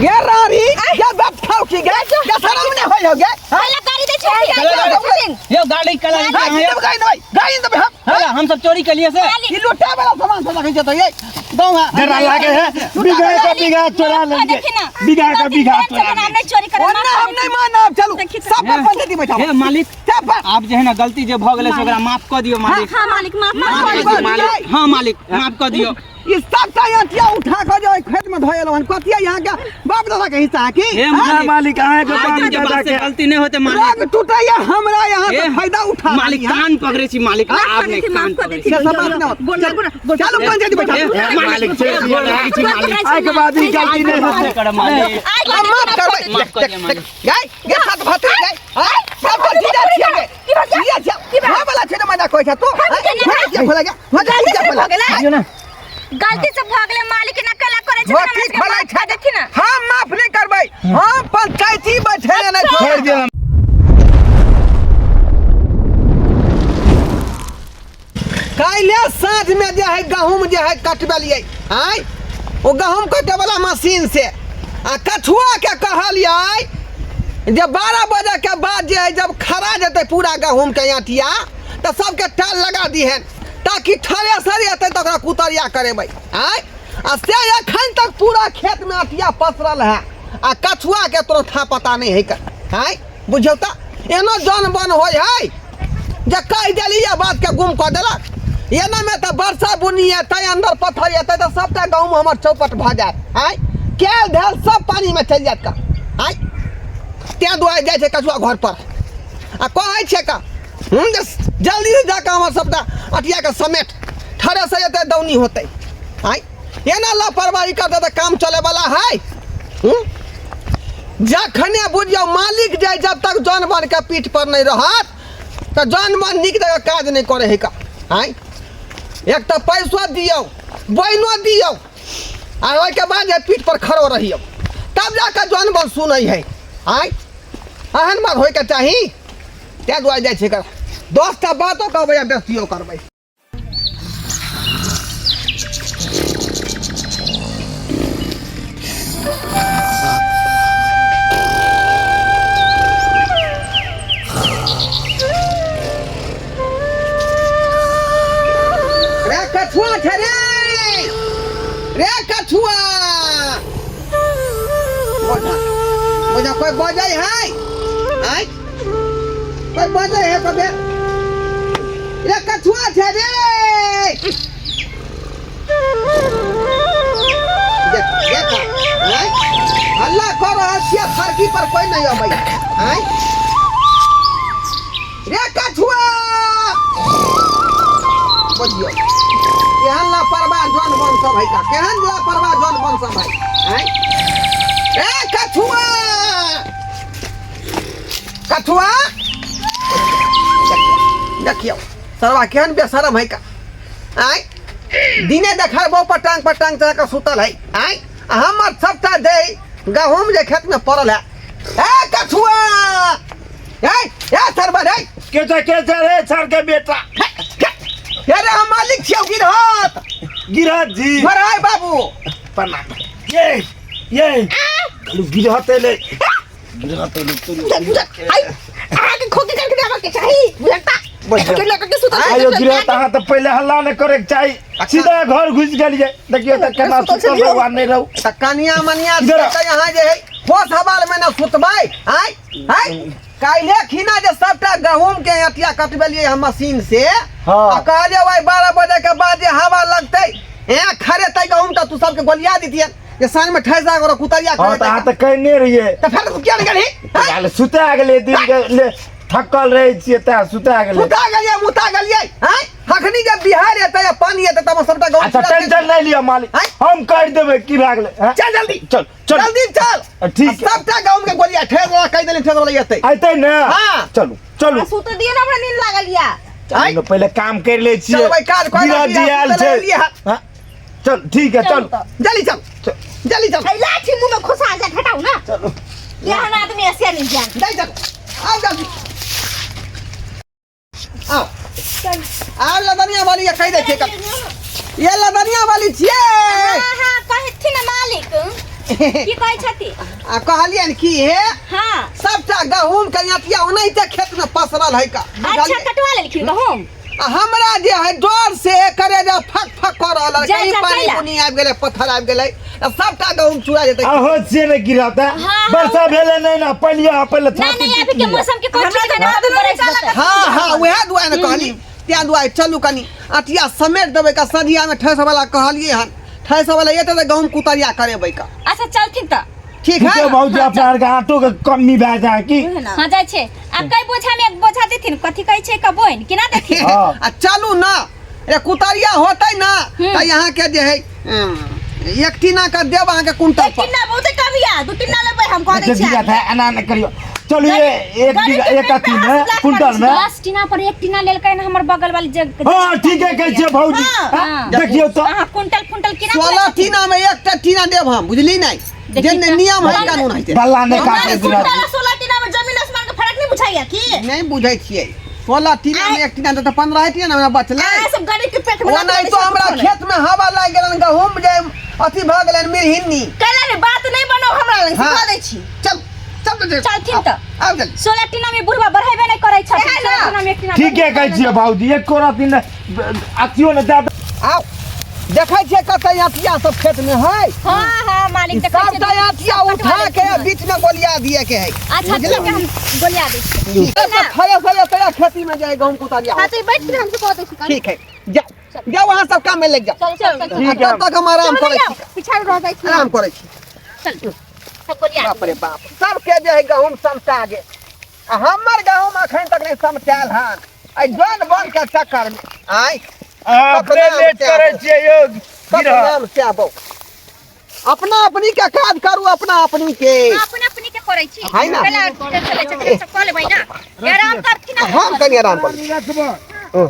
गे रारी ये बाप खाओ की गे क्या सारा मने हो गे पहले गाड़ी दे छोड़ यो गाड़ी कला गाड़ी तो हम सब चोरी के लिए से ये लुटा वाला सामान सब रख तो ये गांव है डर लागे है बिगा का बिगा चोरा लेंगे बिगा का बिगा चोरा हमने चोरी कर हम नहीं मानब चलो सब पर पंचायती बैठा हे मालिक आप जे है ना गलती जे भ गेले से ओकरा माफ कर दियो मालिक हां मालिक माफ हां मालिक माफ कर दियो इस सब का यटिया उठा के जो खेत में धोयल हन कतिया यहां के बाप दादा के हिस्सा की हे मालिक आए के काम ज्यादा के गलती नहीं होते मालिक राग टूटैया हमरा यहां से फायदा उठा मालिक कान पकड़े छी मालिक आपने कान पकड़े छी सब बात न चलो पंचायती बैठा मालिक से आए के बाद ही गलती नहीं होते कर मालिक माफ कर गए ये साथ भात गए हां सब जीजा छिए ये हां वाला छे मजा कोइ छ तू क्या भला गया मजा भला ना गलती से भागले मालिक न कला करे छ ठीक भला छ देखी ना हम माफ नहीं करबै हम पंचायती बैठे ना छोड़ दे काइले साँझ में जे है गहूम जे है कटबलिए आय ओ गहूम कटे वाला मशीन से आ कछुआ के कहलिए जे 12 बजे के बाद जे है जब खरा जते पूरा गहूम के आटिया तो सबके टाल लगा दी है ताकि थ्रेसर एते तो ओकरा कुतरिया करेबै आय आ से एखन तक पूरा खेत में आटिया पसरल है आ कछुआ के तोरा था पता नहीं है आय बुझौ त एनो जन बन होय है जे कह देली ये बात के गुम कर देलक एना में तो वर्षा बुनी है तय अंदर पत्थर है तो सबटा गाँव में हमार चौपट भ जाए आय केल धेल सब पानी में चल जात का आय ते दुआरे जाय छै कछुआ घर पर आ कहै छै का जल्दी से जाकर हमार सबटा अटिया के समेट ठरे से एते दौनी होते आय एना लापरवाही करते तो काम चले वाला है जखने बुझियो मालिक जाय जब तक जानवर के पीठ पर नहीं रहत तो जानवर निक जगह काज नहीं करे है का आय एक तो पैसा दियो बहनो दियो आ ओइ के बाद जे पीठ पर खड़ो रहियो तब जाकर जानवर सुनै है आय एहन बात होय के चाही ते दुआरे जाय छै कर 10टा बातो कहबै या बेसियो करबै रे कछुआ छै रे कछुआ बोझा कोई बजै है आय कोई बजै है कबे रे कछुआ छै रे देखा आय हल्ला कर रहल छियै फरकी पर कोई नहीं अबै आय रे कछुआ बुझियो केहन लापरवाह जन बन सब है का केहन लापरवाह जन बन सब है आय ए कछुआ कछुआ देखियो सरवा केहन बेशरम है का आय दिने देखबो पटांग चला के सुतल है आय हमर सबटा दे गहूम जे खेत में पड़ल है ए कछुआ ए सरवा रे के रे सर के बेटा अरे हम मालिक छियौ गिरहत जी बराय बाबू प्रणाम ये गिरहत ले आई आगे खोके करके देबा के चाही बुझता के लेकर के सुतल आयो गिरहत अहाँ तो पहले हल्ला न करे के चाही सीधा घर घुस गेलिए देखियो त केना सुतल भगवान नहीं रहू त कनिया मनिया से यहाँ जे है होश हवाल में न सुतबै आय काइले खिना जे सबटा गहूम के अटिया कटबेलिए हम मशीन से आ कहले भाई 12 बजे के बाद जे हवा लगते ए खरे तई गहूम त तू सबके गोलिया दितिए जे साँझ में ठैसा कर कुतरिया कर हां त आ त कहने रहिए त फिर तू क्या गेली यार सुता गेले दिन के थकल रहे छिए त सुता गेले मुता गेलिए हैं हखनी जब बिहार एते या पानी एते तब सबटा गहूम अच्छा टेंशन नहीं लिया मालिक हम कर देबे की भाग ले चल जल्दी चल जल्दी चल ठीक है सबटा गहूम के गोलिया ठेस वाला कह देली ठेस वाला एते आइते ना हां चलो सुत दिए ना हमरा नींद लागल या चलो पहले काम कर ले छिए चल भाई काज कोई जी आल छे चल ठीक है चल जल्दी चल लाठी मुंह में घुसा जा हटाओ ना चलो यहाँ आदमी ऐसे नहीं जान नहीं चल आओ जल्दी आओ आओ लदनिया वाली के कह दे छे ये लदनिया वाली छिए हां कहे थी ना मालिक की कहै छथि? आ कहलियन की हे हाँ सबटा गहूम के अथिया ओनाहिते खेत में पसरल है का अच्छा कटवा लेलखिन गहूम। आ हमरा जे है जोर से करे जे फक फक कर रहल है जा, कहीं जा, पानी कैला? बुनी आबि गेलै पत्थर आबि गेलै आ सबटा गहूम चुरा जेतै आहो से नहीं गिराता हाँ। वर्षा भेले नहीं ना पलिया पहले ना नहीं अभी के मौसम के कोई ठीक ना अभी बरस बता। हाँ हाँ वह दुआरे ने कहली त्या दुआरे चलू कनी अथिया समेट देबै का सदिया में ठैस वाला कहलिए हन ठैस वाला ये तो गहूम कुतरिया करेबै का अच्छा चलथिन त ठीक ठीक है है भौजी अपना आर के आटो के कमी भए जाए की हां जाय छे आ कई बोझा में एक बोझा देथिन कथि कहै छै कबोइन केना देखि हाँ। आ चलू ना ए कुतरिया होतै ना त यहाँ के जे है एक टीना का देब अहाँ के कुंटल पर कितना बहुते कबिया दू तीन ना लेबै हम कह दै छी ठीक है एना नहीं करियो चलो ये एक बीघा एक अथी में कुंटल में 10 टीना पर एक टीना लेलकै न हमर बगल वाली जग हाँ ठीक है कैसे भौजी हाँ, हाँ, हाँ। देखियो तो हां कुंटल कुंटल केना 16 टीना में एकटा टीना देब हम बुझली नहीं देखी जे त। नियम है कानून है बल्ला नहीं काटे दिला 16 टीना में जमीन आसमान के फर्क नहीं बुझाइया की नहीं बुझै छियै 16 टीना में एक टीना तो 15 टीना में बचलै आ सब गरीब के पेट में वो नहीं तो हमरा खेत में हवा लाग गेलन गहूम जे अथी भ गेलन मिरहिन्नी कैला रे बात नहीं बनो हमरा लग हाँ। सिखा दै छी चल चल चलथिन त आ गेल 16 टीना में बुढ़वा बढ़ेबे नहीं करै छै 16 टीना में एक टीना ठीक है कैसे भौजी एक कोरा दिन अथियो ने ज्यादा आओ देखै छियै कतै अथिया सब खेत में है हां हां मालिक देखै छै सबटा अथिया उठा के बीच में गोलिया दिए के है अच्छा ठीक है हम गोलिया दै छी खड़े खड़े तेरा खेती में जाए गहूम कुतरिया हां तो बैठ के हमसे कह दै छी ठीक है जा वहां सब काम में लग जा चल चल ठीक है। तब तक हम आराम करै छी पिछाड़ रह जाइ छी आराम करै छी चल सब गोलिया बाप रे बाप सबके जे है गहूम समटा गे आ हमर गहूम अखन तक नहीं समटायल हन आई जन बन के चक्कर में आई अपने लेट करे छियै यौ गिरा नाम से आबो अपना अपनी के काज करू अपना अपनी के अपन अपनी के करै छी है ना? पहला चले चले सब कह लेबै ना आराम करथिन हम कनी आराम करू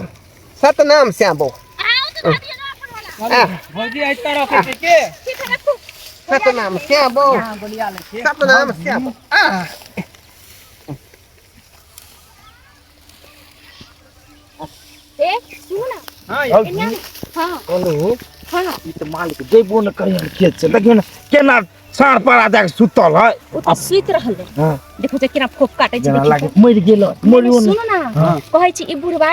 सतनाम से आबो आओ तो दिया ना अपन वाला भौजी ऐसा रखे छै के ठीक है रखू सतनाम से आबो गोलिया ले छै सतनाम से आबो ए सुन ना भौजी हां बोलू हां ई त मालिक जेबो न करियन खेत से देखियो न केना साँढ़ पर आ जाके सुतल है ओ तो सुइत रहल है हां देखो जे केना फोक काटे छै जेना देखी लागे मरि गेल मरियो न सुन ना कहै छी ई बुढ़वा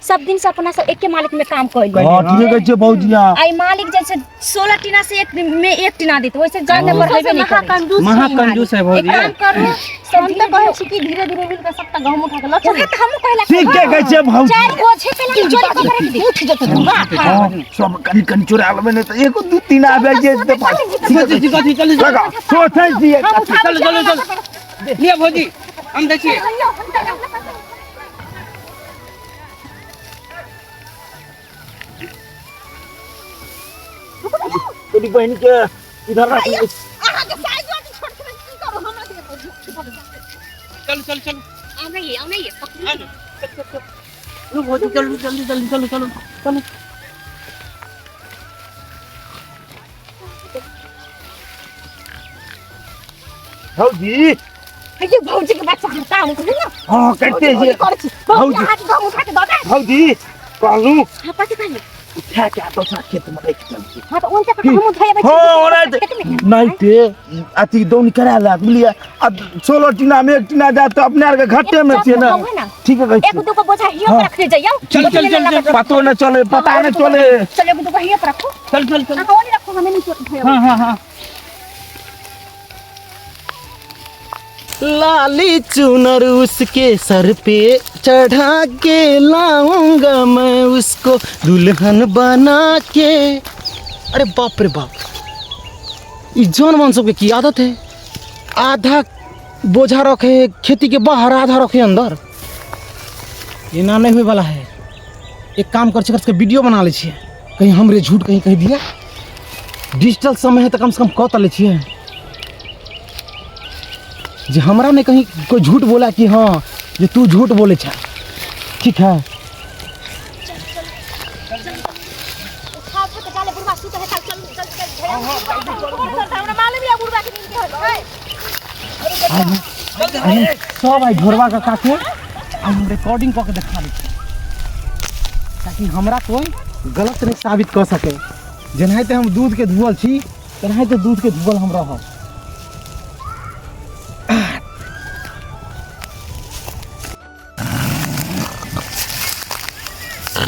सब दिन से अपना सब एके मालिक में काम कइल हां ठीक है भौजी हां आई मालिक जैसे 16 टीना से एक में एक टीना देते वैसे जाने बढ़ेबे नहीं करे महाकंजूस है भौजी। एक काम करू हम तो कहै छी कि धीरे धीरे मिल के सबटा गहूम उठा के लचो तो हम कहला ठीक है कैसे भौजी चार बोझे पे लगे चोरी कर के दे उठ जत दूंगा हां सब कनी कनी चुरा लेबे न त एको दू तीन आबे जे ते पास कथी कथी चल लगा सोचै दिए चल चल चल लिया भौजी हम देखिए तेरी बहन के इधर रख आहा के साइज वाटी छोड़ के की करो हमरा दे चल चल चल आ नहीं है पकड़ लो भौजी जल्दी जल्दी जल्दी चलो चलो चलो भौजी ये भौजी के बच्चा हटा हम कहली ना हां करते जे भौजी भौजी। हाथ गहूम उठा के दादा भौजी कहलू हां पति कहली उठा के तो सा खेत में देख चल हां तो उनसे हम उठाए बच्चे हां ओरे नहीं ते अति दौनी करा ला बुलिया अब 16 टीना में एक टीना जा तो अपने आर के घाटे में छे ना ठीक है एक दो को बोझा हियो पर रख दे जाइयो चल चल चल चल पतो न चले पता न चले चल एक दो को हियो पर रखो चल चल चल हां ओनी रखो हमें नहीं उठाए हां हां हां लाली चुनर उसके सर पे चढ़ा के लाऊंगा मैं उसको दुल्हन बना के। अरे बाप रे बाप, ये जौन मन सबके की आदत है, आधा बोझा रखे खेती के बाहर, आधा रखे अंदर। ये ना नहीं हुए वाला है। एक काम कर के वीडियो बना ले छिए, कहीं हमरे झूठ कहीं कह दिया। डिजिटल समय है तो कम से कम कह ले छिए जे हमरा ने कहीं कोई झूठ बोला कि हाँ ये तू झूठ बोले छा। ठीक है सब आई ढोरवा का काके हम रिकॉर्डिंग करके दिखा दी ताकि हमरा कोई गलत नहीं साबित कर सके। जनाते हम दूध के धुअल छी तेनाहिते दूध के धुअल हम रह।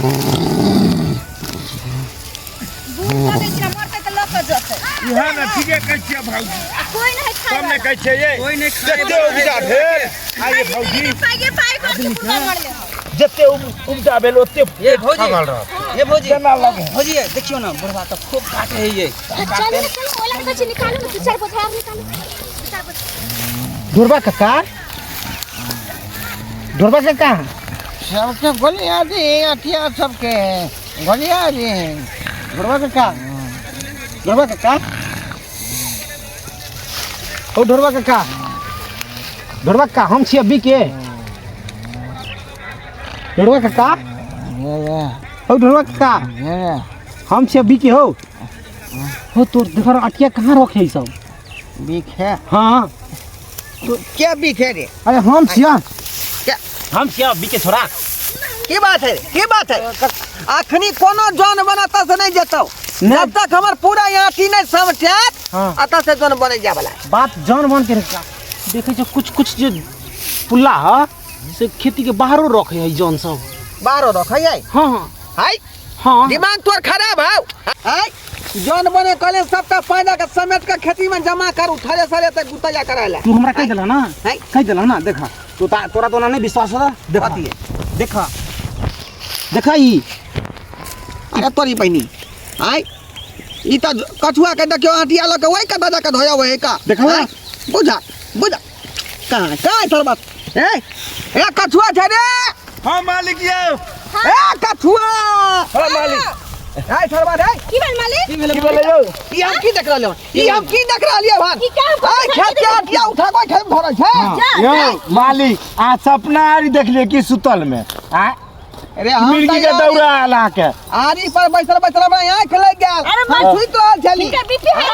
भूख लगे छै मरते त लोक जते इहे ना ठीके कहै छियै भौजी कोई नहीं खाए कम नहीं कहै छियै ये कोई नहीं खाए जते उपजा भेल आइए भौजी पाई कर के पूरा मर ले जते उपजा भेल ओते ये भौजी खगल रह ये भौजी केना लगे भौजी ये देखियो ना बुढ़वा तो खूब काटे है ये चलो ओला से निकालो ना 2-4 पथार निकालो 2-4 पथार ढोरबा काका ढोरबा काका सबके गोलियां दी अटिया सबके गोलियां दी ढोरबा काका ढोरबा काका ओ ढोरबा काका हम छियै बीके ढोरबा काका ओ ढोरबा काका हम छियै बीके हो तोर देखो अटिया कहाँ रखे है सब बीख है हाँ तो क्या बीख है रे अरे हम छियै बीके छोड़ा की बात है अखनी कोनो जौन बनता से नहीं जेतौ जब तक हमर पूरा याटी नहीं समझत हाँ। अता से जौन बने जा वाला बात जान बन के रखा देखे छो कुछ जो पुल्ला है से खेती के बाहरों रखे है जौन सब बारो रखै है हाँ हाँ हाय हाँ दिमाग तोर खराब है हाय जौन बने कले सबका फायदा का समेट का खेती में जमा कर उठाले सारे तक गुतया कराला तू हमरा कह दिला ना हैं? कह दिला ना देखा तोरा तो ना नहीं विश्वास है देखा कथी है? देखा ई अरे तोरी पैनी हाय ई त कछुआ के देखियो आटिया लके ओइ का दादा का धोया होए का देखा ना? हैं? बुझा कहाँ तोर बात ए कछुआ छै रे हां मालिक ये ए कछुआ हां मालिक हाय तोर बात है की बन मालिक की बोले यो ई हम की देख रहलियो ई हम की देख रहलियो भान ई क्या हाय खेत के आटिया उठा कोई खेत में धरय छै यो मालिक आज सपना आरी देख लिए कि सुतल में आ अरे हम मिर्गी के दौड़ा आला के आरी पर बैसल बड़ा यहाँ खेले गेल अरे हम सुत रहल छली इनका बीपी है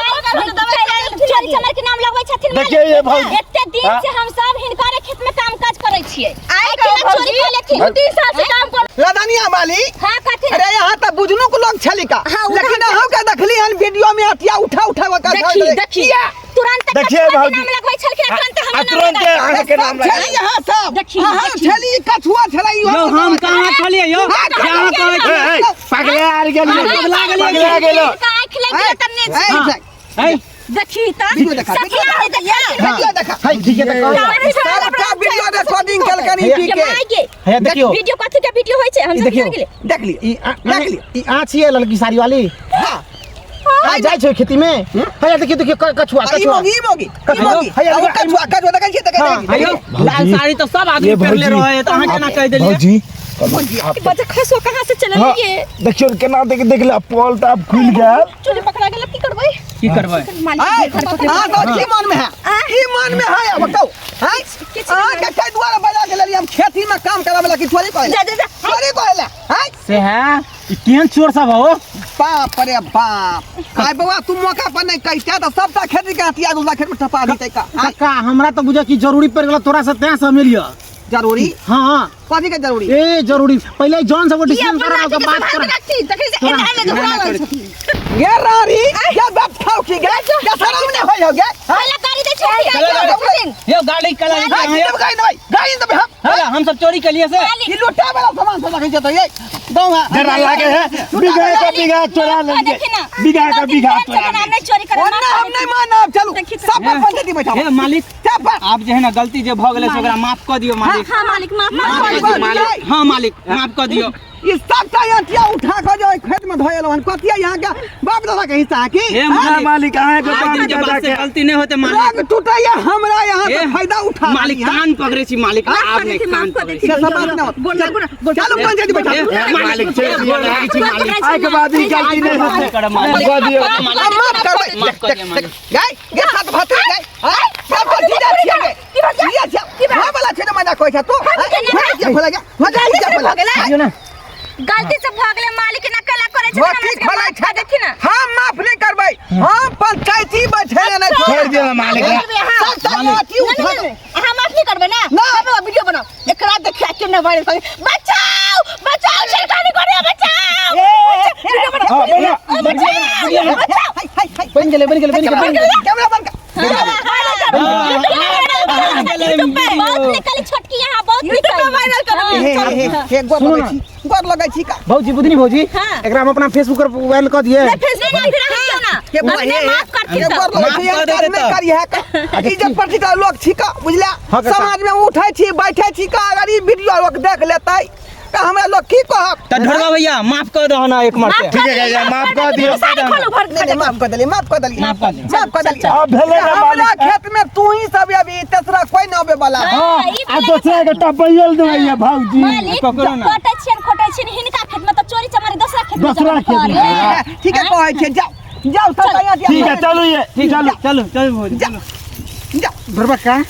चोरी चमर के नाम लगबै छथिन देखिए ये भौजी एते दिन हाँ? से हम सब हिनकारे खेत में काम काज करै छियै आइ के चोरी कर लेथिन 3 साल से काम कर लदानिया वाली हां कथि अरे यहाँ त बुझनुक लोग छली का हाँ, उधर लेकिन हम के देखली हन वीडियो में आटिया उठा के देखिए तुरंत देखिए भौजी। नाम लगबै छलखिन तुरंत हम तुरंत आगे के नाम लगा छली यहाँ सब देखिए, हाँ देखिए। छली कछुआ छली यो हम कहाँ छलिए यो जहाँ कहे पगले आर गेल पगला गेल। पगला गेल आँख लग गया तन्ने है देखी त वीडियो देखा, वीडियो देखा है ठीक है देखो सबका वीडियो रिकॉर्डिंग कल कनी पी के है देखियो वीडियो कथि के वीडियो होय छै हम ई सब देखियो देख गेले देख ली ई आँच ये लड़की साड़ी वाली हाँ आ जाए छो खेती में है देखियो कछुआ ई मोगी कछुआ कछुआ देख छी हेलो लाल साड़ी तो सब आदमी पहनले रहे तो अहाँ केना कह देलिए भौजी बच्चा खसो कहां से चलल हाँ, ये देखियो केना देख ले पॉल तो अब खुल गया चोरी पकड़ा गेल की करबै की करबै मालिक घर पर हां तो की मन में है की मन में है अब बताओ हां के कई द्वारा बजा के लिए हम खेती में काम करे वाला की थोड़ी कहले जा थोड़ी कहले हां से है ई केन चोर सब हो बाप रे बाप काय बाबा तू मौका पर नहीं कहते तो सबटा खेती के हथिया दूसरा खेत में ठपा देते का काका हमरा तो बुझा कि जरूरी पड़ गेल तोरा से तै से मिलियो जरूरी हां कथी के जरूरी ए जरूरी पहले जॉन सब डिसीजन करा के बात कर ये रारी ये बात खाओ की गए क्या शर्म नहीं होय हो गया पहले गाड़ी दे छोड़ यो गाड़ी कला हां है ये गाड़ी नहीं गाड़ी तो हम सब चोरी के लिए से ये लुटा वाला सामान सब रखे तो ये गांव है डरा लागे है बिगा का बिगा चोरा लेंगे बिगा का बिगा चोरा नाम नहीं चोरी करे वरना हम नहीं मानब चलो सब पर पंचायती बैठा हे मालिक सब पर आप जे है ना गलती जे भ गेले से ओकरा माफ कर दियो मालिक हां मालिक माफ हां मालिक माफ कर दियो ये सबटा यंतिया उठा के जो खेत में धोयलो हन कतिया यहां के बाप दादा के हिस्सा है की हे हाँ, मालिक आए के आज बात के बाद दादा से के गलती नहीं होते मालिक राग टूटैया हमरा यहां से फायदा उठा मालिक कान पकड़े छी मालिक आप ने कान पकड़े छी से सब बात ना चलो पंचायती बैठा मालिक चल दिया मालिक आए के बाद ही गलती नहीं होते कर दियो माफ करबै माफ कर दियो मालिक गए ये साथ भात गए हां सब जीजा छिए ये छ हां वाला छ मजा कोइ छ तू ये खोला गया मजा ये खोला ना गलती से भ गेले मालिक न कला करे छै ठीक खोला छ देखी ना हम माफ नहीं करबै हम पंचायती बैठे नहीं छोड़ दियो मालिक हम माफ नहीं करबे ना हम वीडियो बनाओ एकरा देखा के न वायरल कर बचाओ बचाओ सरकारी करे बचाओ हां बना बन गेले कैमरा बंद कर बहुत निकली छोटकी यहाँ बहुत निकली वायरल करो एक बार बोलै छी लगे छी का भौजी बुधनी भौजी हाँ। एकरा हम अपना फेसबुक पर वायरल कर दिए नहीं फिर क्यों ना के हमने माफ कर दी तो करी है का इज्जत प्रतिष्ठा लोग छी का बुझला हाँ, काका। समाज में उठे छी बैठे छी का अगर ई वीडियो लोग देख लेतै त हमरा लोग की कहब तो ढोड़वा भैया माफ कर दो ना एक मरते ठीक है जा माफ कर दियो साड़ी खोलो भर नहीं माफ कर देली माफ कर देली माफ कर देली। माफ कर देली अब भेले ना हमरा मालिक खेत में तू ही सब अभी तेसरा कोई न आवे वाला हां आ दूसरा के टपैयल देबैया भौजी मालिक पकड़ो ना। खोटे छिन हिनका खेत में तो चोरी चमारी दूसरा खेत में दूसरा जमा खेत में। करे। ठीक है कहै छै जाओ जाओ सब यहाँ ठीक है चलो ये ठीक चलो चलो चलो भौजी चलो जाओ बरबा का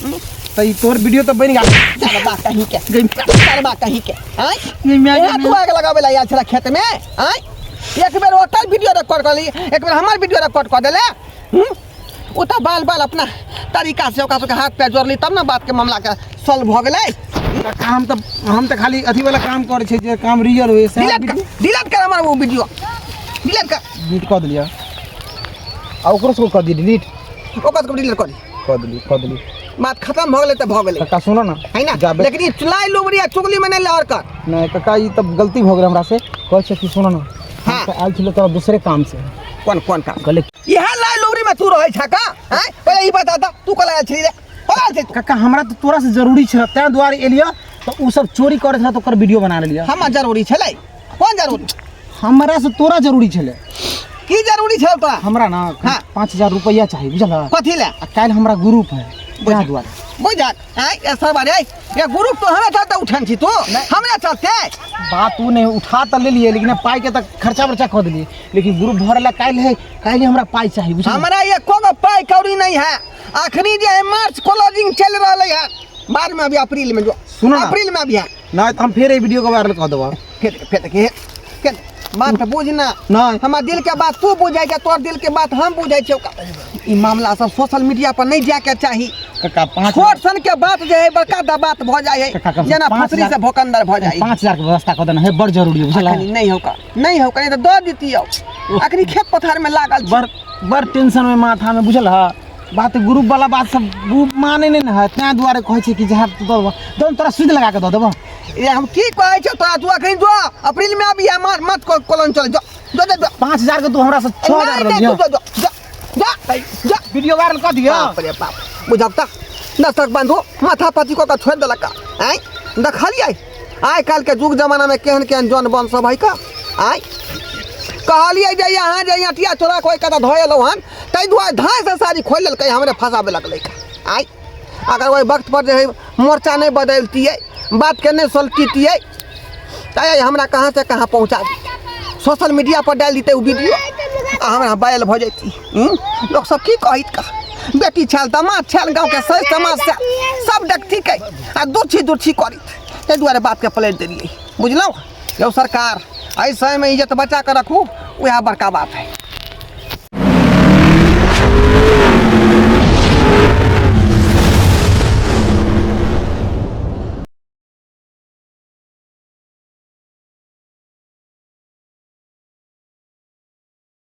तो ई तोर वीडियो तो बन गया चल बा कहीं के चल बा कहीं के आय ये मैं यहाँ तू आग लगावे ला छला खेत में आय एक बेर ओकर वीडियो रिकॉर्ड कर ली एक बेर हमर वीडियो रिकॉर्ड कर देले उ त बाल बाल अपना तरीका से ओकरा हाथ पे जोड़ली तब ना बात के मामला के सॉल्व भ गेलै काम तो हम तो खाली अथी वाला काम करे छे जे काम रियल होए से डिलीट कर हमर वो वीडियो डिलीट कर डिलीट कर दिया आ ओकरो से कर दी डिलीट ओकर को डिलीट कर दिली बात खत्म भ गेलै त भ गेलै काका सुनो ना है ना जाबे लेकिन ई चुलाई लुबरिया चुगली में नहीं लहर कर नहीं काका ई तब गलती हो गई हमरा से कह छै कि सुनो ना हाँ। हम आल छिलो तोरा दूसरे काम से कौन कौन काम कहले यह लाई लुबरी में तू रहै छ का हैं पहले ई बता दा तू कल आयल छी रे कल आयल छी काका हमरा तो तोरा से जरूरी छै तै द्वारे एलिया तो उ सब चोरी करे था तो ओकर वीडियो बना लेलिया हम जरूरी छलै कौन जरूरी हमरा से तोरा जरूरी छले की जरूरी छल तोरा हमरा ना हाँ। 5000 रुपया चाहिए बुझला कथी ले आ काल हमरा ग्रुप है तै द्वारे बुझा हैं ये सब अरे ये ग्रुप तो हमें चलते उठन छी तू हमरे चलते बात तू नहीं उठा त ले लिए लेकिन पाई के तक खर्चा वर्चा कर दिली लेकिन ग्रुप भरला काल हमरा पाई चाहिए बुझला हमरा ये कोनो पाई कौड़ी नहीं है अखनी जे है मार्च क्लोजिंग चल रहलै है बाद में अभी अप्रैल में जो सुनो ना। अप्रैल में भी है ना तो हम फिर ये वीडियो को वायरल कर देबो फिर बात बुझना नहीं हमार दिल के बात तू बुझाई के तोर दिल के बात हम बुझाई छौ ई मामला सब सोशल मीडिया पर नहीं जाके चाही काका 5 छोट सन के बात जे है बड़का दा बात भ जाय है काका, जेना 5,000 फसरी से भोकंदर भ जाय 5000 के व्यवस्था कर देना है बड़ जरूरी है बुझला अखनी नहीं होका नहीं तो दो दीतियो अखनी खेत पथार में लागल छी। बड़ टेंशन में माथा में बुझल है बात ग्रुप वाला बात सब ग्रुप माने नहीं है तै द्वारे कहै छै कि जहां दोन तोरा सुध लगा के दो देबो ये हम की कहै छौ तोरा तू अखनी जो अप्रैल में अभी है मत कोलन चल जो 5000 के तू हमरा से 6000 नहीं, दियो जो जा वीडियो वायरल कर दियो बाप रे बाप बुझब त दस्तक बंधु माथा पति को छोड़ देलक आय देखलियै आइ काल के जुग जमाना में केहन केहन जन बन सब है का आय कहलियै जे यहाँ जे अटिया चोरा कोई कदा धोएलौ हन तै दुआरे धाय से सारी खोल लेलकै हमरे फंसाबे लगलै आय अगर ओइ वक्त पर जे है मोर्चा नहीं बदलतियै बात के नहीं सोलटितियै तै हमरा कहाँ से कहाँ पहुँचा दी सोशल मीडिया पर डाल दीते उ वीडियो आ हमरा वायरल भ जैती लोग सब की कहित का बेटी छल दामाद छल गाँव के सही समाज से सब देखती के आ दुर्छी करित तै दुआरे बात के पलट देलियै बुझलौ यौ सरकार एहि समय में इज्जत बचा के रखू वह बड़का बात है